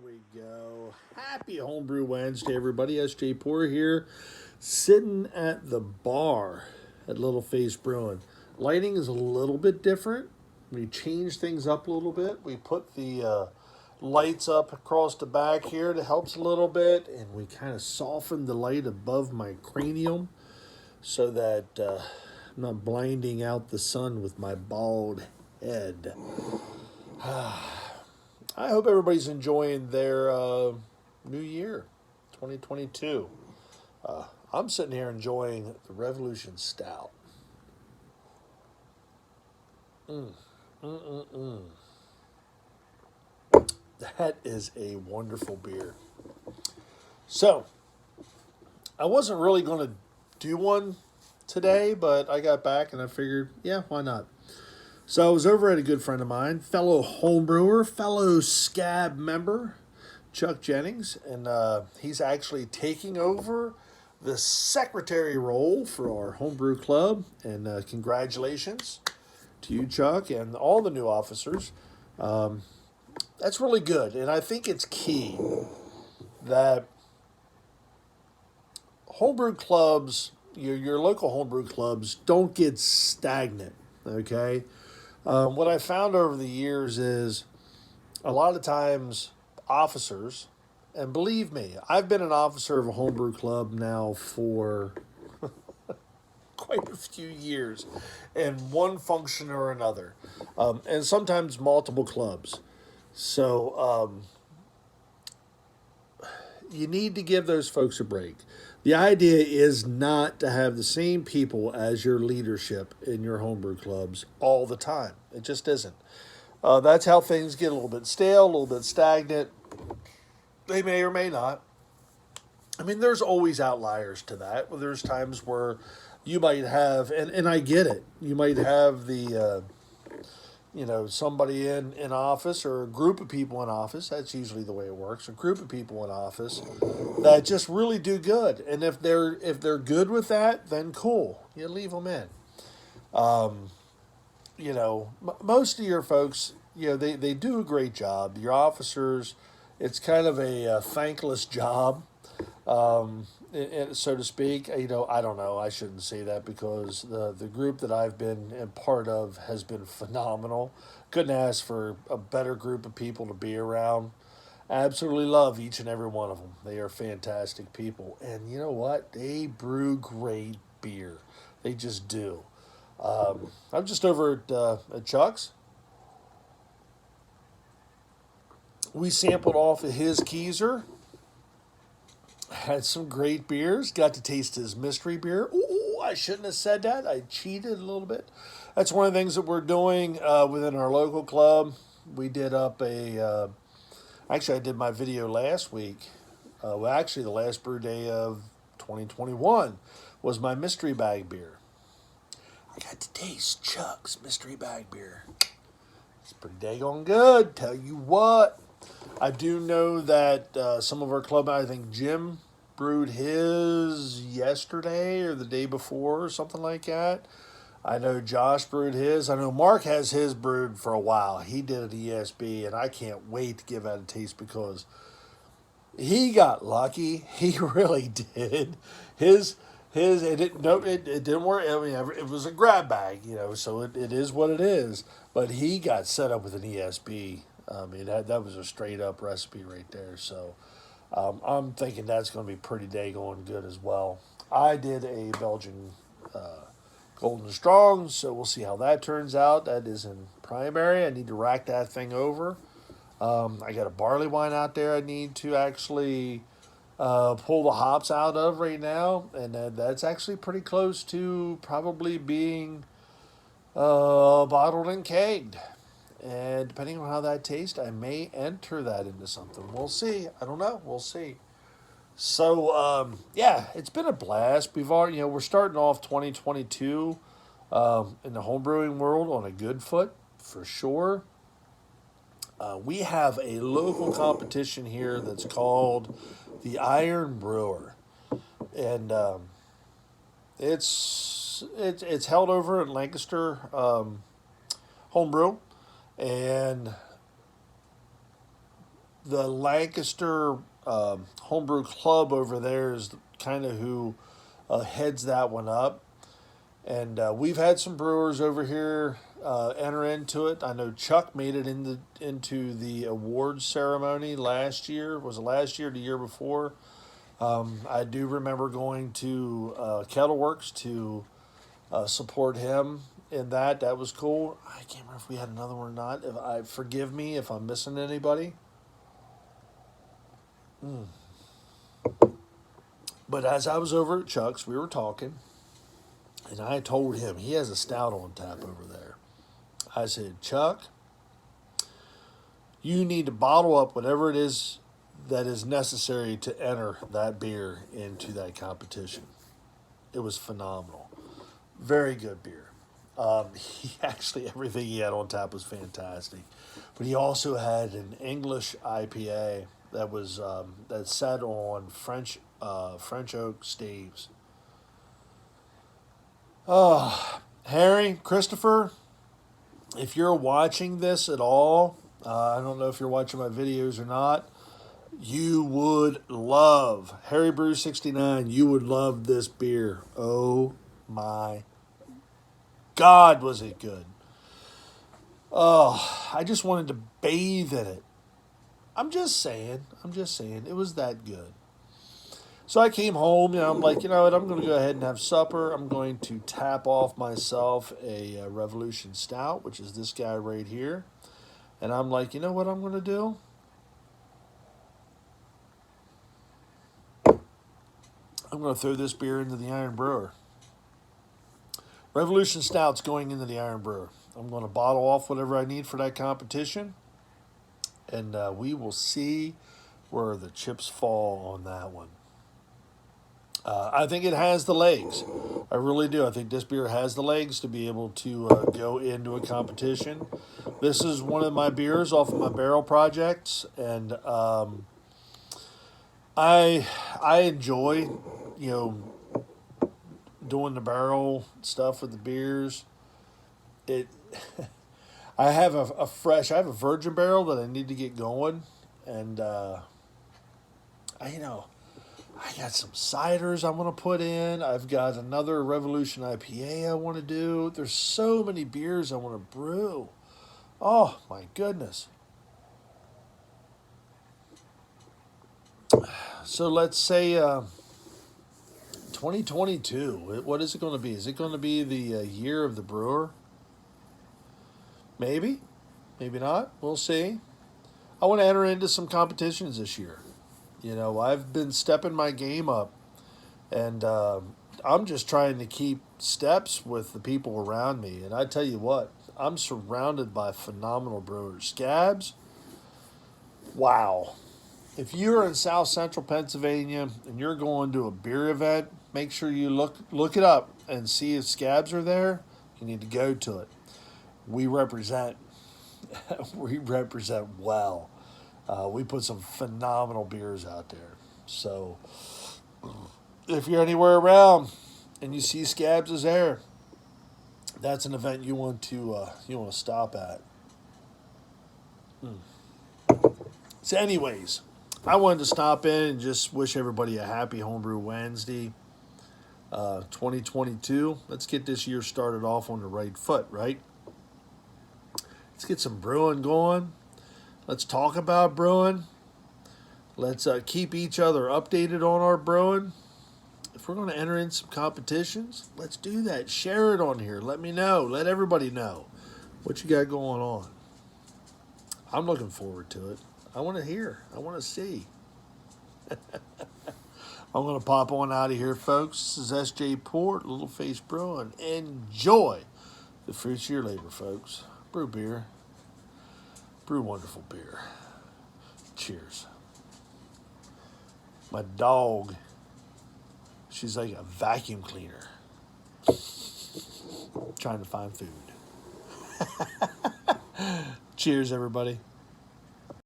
we go. Happy Homebrew Wednesday, everybody. SJ Poor here, sitting at the bar at Little Face Brewing. Lighting is a little bit different. We changed things up a little bit. We put the lights up across the back here that helps a little bit, and we kind of softened the light above my cranium so that I'm not blinding out the sun with my bald head. I hope everybody's enjoying their new year, 2022. I'm sitting here enjoying the Revolution Stout. Mm, mm, mm, mm. That is a wonderful beer. So, I wasn't really going to do one today, but I got back and I figured, yeah, why not? So I was over at a good friend of mine, fellow homebrewer, fellow scab member, Chuck Jennings, and he's actually taking over the secretary role for our homebrew club. And congratulations to you, Chuck, and all the new officers. That's really good, and I think it's key that homebrew clubs, your local homebrew clubs, don't get stagnant. Okay. What I found over the years is a lot of times officers, and believe me, I've been an officer of a homebrew club now for quite a few years in one function or another, and sometimes multiple clubs. So you need to give those folks a break. The idea is not to have the same people as your leadership in your homebrew clubs all the time. It just isn't. That's how things get a little bit stale, a little bit stagnant. They may or may not. I mean, there's always outliers to that. There's times where you might have, and I get it, you might have the somebody in office or a group of people in office. That's usually the way it works. A group of people in office that just really do good, and if they're good with that, then cool. You leave them in. Most of your folks, they do a great job. Your officers, it's kind of a thankless job. So to speak. I don't know. I shouldn't say that because the group that I've been a part of has been phenomenal. Couldn't ask for a better group of people to be around. I absolutely love each and every one of them. They are fantastic people. And you know what? They brew great beer. They just do. I'm just over at Chuck's. We sampled off of his Keezer. Had some great beers. Got to taste his mystery beer. Ooh, I shouldn't have said that. I cheated a little bit. That's one of the things that we're doing within our local club. We did up actually, I did my video last week. The last brew day of 2021 was my mystery bag beer. I got to taste Chuck's mystery bag beer. It's pretty daggone good. Tell you what. I do know that some of our club, I think Jim brewed his yesterday or the day before or something like that. I know Josh brewed his. I know Mark has his brewed for a while. He did an ESB, and I can't wait to give that a taste because he got lucky. He really did. It didn't work. I mean, it was a grab bag, so it is what it is. But he got set up with an ESB. I mean, that was a straight up recipe right there. So I'm thinking that's going to be pretty daggone good as well. I did a Belgian Golden Strong, so we'll see how that turns out. That is in primary. I need to rack that thing over. I got a barley wine out there I need to actually pull the hops out of right now. And that's actually pretty close to probably being bottled and kegged. And depending on how that tastes, I may enter that into something. We'll see. I don't know. We'll see. So, it's been a blast. We're starting off 2022 in the homebrewing world on a good foot, for sure. We have a local competition here that's called the Iron Brewer. And it's held over at Lancaster Homebrew. And the Lancaster Homebrew Club over there is kind of who heads that one up. And we've had some brewers over here enter into it. I know Chuck made it into the awards ceremony last year. Was it last year or the year before? I do remember going to Kettleworks to support him in that. That was cool. I can't remember if we had another one or not. Forgive me if I'm missing anybody. But as I was over at Chuck's, we were talking, and I told him he has a stout on tap over there. I said, Chuck, you need to bottle up whatever it is that is necessary to enter that beer into that competition. It was phenomenal. Very good beer. He actually, everything he had on tap was fantastic. But he also had an English IPA that was that sat on French oak staves. Oh, Harry, Christopher, if you're watching this at all, I don't know if you're watching my videos or not, you would love Harry Brew 69. You would love this beer. Oh my God, was it good. Oh, I just wanted to bathe in it. I'm just saying. It was that good. So I came home, I'm like, you know what, I'm going to go ahead and have supper. I'm going to tap off myself a Revolution Stout, which is this guy right here. And I'm like, you know what I'm going to do? I'm going to throw this beer into the Iron Brewer. Revolution Stout's going into the Iron Brewer. I'm going to bottle off whatever I need for that competition. And we will see where the chips fall on that one. I think it has the legs. I really do. I think this beer has the legs to be able to go into a competition. This is one of my beers off of my barrel projects, and I enjoy, doing the barrel stuff with the beers. I have a virgin barrel that I need to get going, and I got some ciders I want to put in. I've got another Revolution IPA I want to do. There's so many beers I want to brew. Oh, my goodness. So let's say 2022. What is it going to be? Is it going to be the year of the brewer? Maybe. Maybe not. We'll see. I want to enter into some competitions this year. I've been stepping my game up, and I'm just trying to keep steps with the people around me. And I tell you what, I'm surrounded by phenomenal brewers. Scabs, wow. If you're in South Central Pennsylvania and you're going to a beer event, make sure you look it up and see if Scabs are there. You need to go to it. We represent. We represent well. We put some phenomenal beers out there. So if you're anywhere around and you see Scabs is there, that's an event you want to stop at. So anyways, I wanted to stop in and just wish everybody a happy Homebrew Wednesday 2022. Let's get this year started off on the right foot, right? Let's get some brewing going. Let's talk about brewing. Let's keep each other updated on our brewing. If we're going to enter in some competitions, let's do that. Share it on here. Let me know. Let everybody know what you got going on. I'm looking forward to it. I want to hear. I want to see. I'm going to pop on out of here, folks. This is S.J. Port, Little Face Brewing. Enjoy the fruits of your labor, folks. Brew beer. Brew wonderful beer. Cheers. My dog, she's like a vacuum cleaner. Trying to find food. Cheers, everybody.